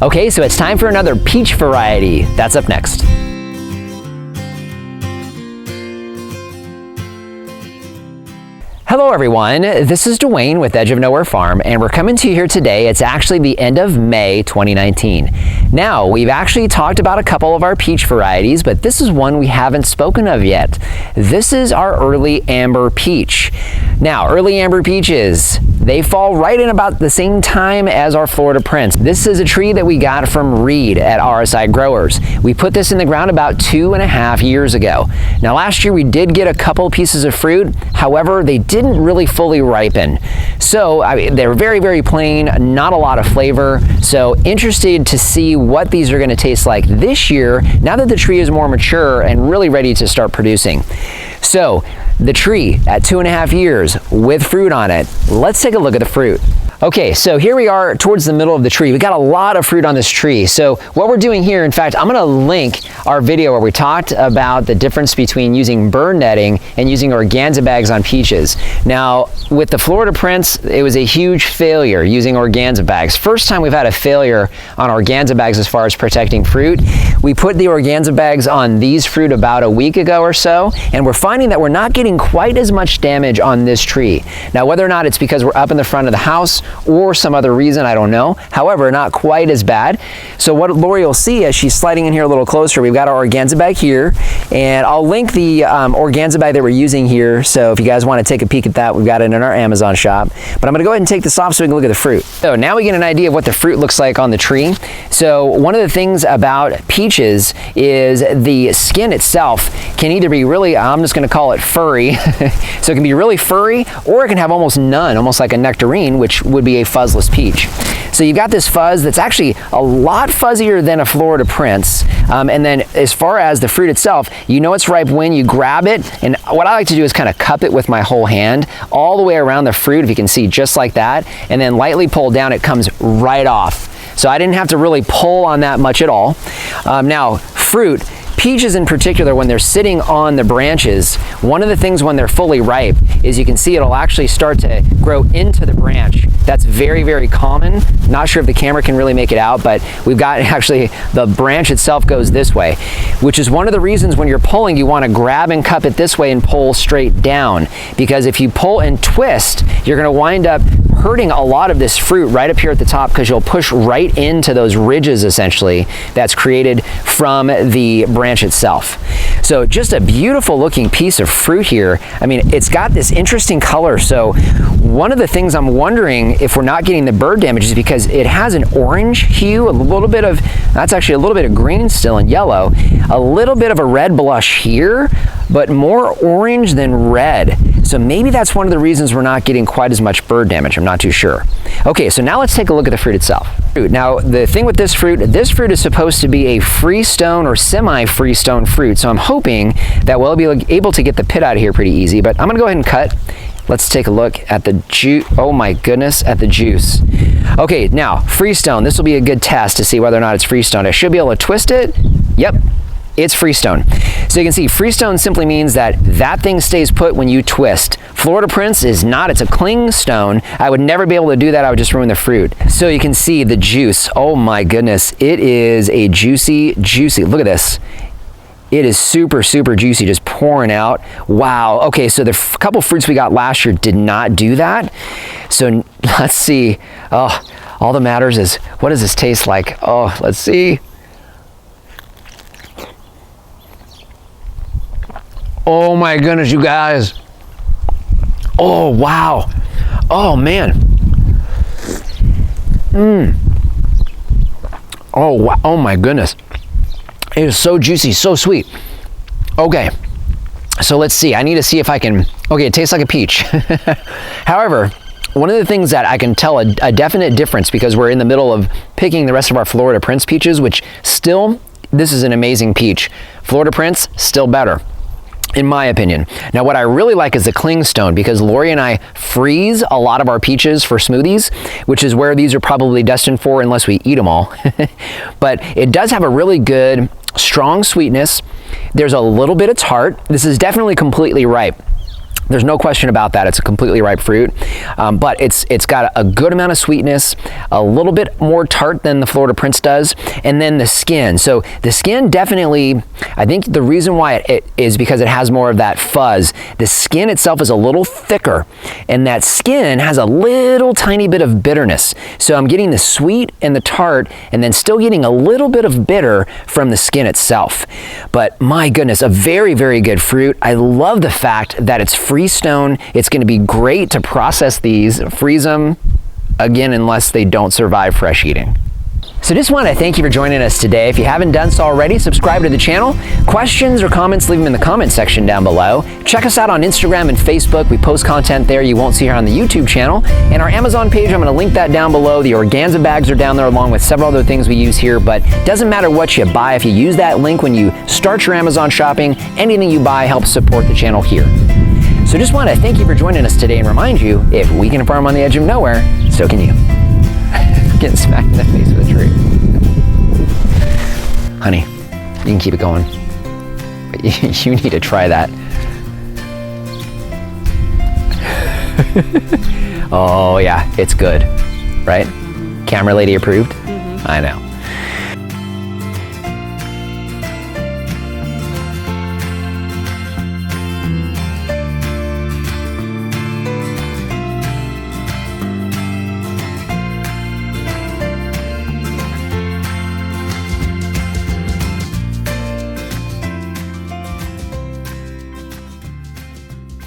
Okay, so it's time for another peach variety. That's up next. Hello everyone, this is Dwayne with Edge of Nowhere Farm, and we're coming to you here today. It's actually the end of May 2019. Now, we've actually talked about a couple of our peach varieties, but this is one we haven't spoken of yet. This is our early amber peach. Now, early amber peaches, they fall right in about the same time as our Florida Prince. This is a tree that we got from Reed at RSI Growers. We put this in the ground about 2.5 years ago. Now, last year we did get a couple pieces of fruit. However, they didn't really fully ripen. So they're very, very plain, not a lot of flavor. So interested to see what these are going to taste like this year, now that the tree is more mature and really ready to start producing. So the tree at 2.5 years with fruit on it. Let's take a look at the fruit. Okay, so here we are towards the middle of the tree. We got a lot of fruit on this tree. So what we're doing here, in fact, I'm gonna link our video where we talked about the difference between using bird netting and using organza bags on peaches. Now, with the Florida Prince, it was a huge failure using organza bags. First time we've had a failure on organza bags as far as protecting fruit. We put the organza bags on these fruit about a week ago or so, and we're finding that we're not getting quite as much damage on this tree. Now, whether or not it's because we're up in the front of the house or some other reason, I don't know. However, not quite as bad. So what Lori will see as she's sliding in here a little closer, we've got our organza bag here, and I'll link the organza bag that we're using here. So if you guys want to take a peek at that, we've got it in our Amazon shop. But I'm gonna go ahead and take this off so we can look at the fruit. So now we get an idea of what the fruit looks like on the tree. So one of the things about peaches is the skin itself can either be really, I'm just gonna call it furry. So it can be really furry, or it can have almost none, almost like a nectarine, which would be a fuzzless peach. So you've got this fuzz that's actually a lot fuzzier than a Florida Prince. And then as far as the fruit itself, you know it's ripe when you grab it. And what I like to do is kind of cup it with my whole hand all the way around the fruit, if you can see, just like that. And then lightly pull down, it comes right off. So I didn't have to really pull on that much at all. Now, fruit, peaches in particular, when they're sitting on the branches, one of the things when they're fully ripe is you can see it'll actually start to grow into the branch. That's very, very common. Not sure if the camera can really make it out, but we've got actually the branch itself goes this way, which is one of the reasons when you're pulling, you want to grab and cup it this way and pull straight down. Because if you pull and twist, you're going to wind up hurting a lot of this fruit right up here at the top, because you'll push right into those ridges essentially that's created from the branch itself. So just a beautiful looking piece of fruit here. I mean, it's got this interesting color. So one of the things I'm wondering if we're not getting the bird damage is because it has an orange hue, a little bit of, that's actually a little bit of green still and yellow, a little bit of a red blush here, but more orange than red. So maybe that's one of the reasons we're not getting quite as much bird damage. I'm not too sure. Okay, so now let's take a look at the fruit itself. Now, the thing with this fruit is supposed to be a freestone or semi-freestone fruit. So I'm hoping that we'll be able to get the pit out of here pretty easy, but I'm gonna go ahead and cut. Let's take a look at the juice. Oh my goodness, at the juice. Okay, now, freestone. This will be a good test to see whether or not it's freestone. I should be able to twist it. Yep. It's freestone. So you can see freestone simply means that that thing stays put when you twist. Florida Prince is not, it's a cling stone. I would never be able to do that, I would just ruin the fruit. So you can see the juice. Oh my goodness, it is a juicy, look at this. It is super, super juicy, just pouring out. Wow, okay, so the couple fruits we got last year did not do that. So let's see. Oh, all that matters is, what does this taste like? Oh, let's see. Oh my goodness, you guys. Oh, wow. Oh, man. Oh, wow. Oh my goodness. It is so juicy, so sweet. Okay, so let's see. I need to see if I can, okay, it tastes like a peach. However, one of the things that I can tell a definite difference, because we're in the middle of picking the rest of our Florida Prince peaches, which still, this is an amazing peach. Florida Prince, still better, in my opinion. Now, what I really like is the clingstone, because Lori and I freeze a lot of our peaches for smoothies, which is where these are probably destined for unless we eat them all. But it does have a really good, strong sweetness. There's a little bit of tart. This is definitely completely ripe. There's no question about that. It's a completely ripe fruit, but it's got a good amount of sweetness, a little bit more tart than the Florida Prince does, and then the skin. So the skin definitely, I think the reason why it is because it has more of that fuzz. The skin itself is a little thicker, and that skin has a little tiny bit of bitterness. So I'm getting the sweet and the tart, and then still getting a little bit of bitter from the skin itself. But my goodness, a very, very good fruit. I love the fact that it's Freestone. It's going to be great to process these, freeze them, again, unless they don't survive fresh eating. So just want to thank you for joining us today. If you haven't done so already, subscribe to the channel. Questions or comments, leave them in the comment section down below. Check us out on Instagram and Facebook. We post content there you won't see here on the YouTube channel. And our Amazon page, I'm going to link that down below. The organza bags are down there along with several other things we use here, but it doesn't matter what you buy. If you use that link when you start your Amazon shopping, anything you buy helps support the channel here. So just want to thank you for joining us today and remind you, if we can farm on the edge of nowhere, so can you. Getting smacked in the face with a tree. Honey, you can keep it going. But you need to try that. Oh yeah, it's good, right? Camera lady approved? I know.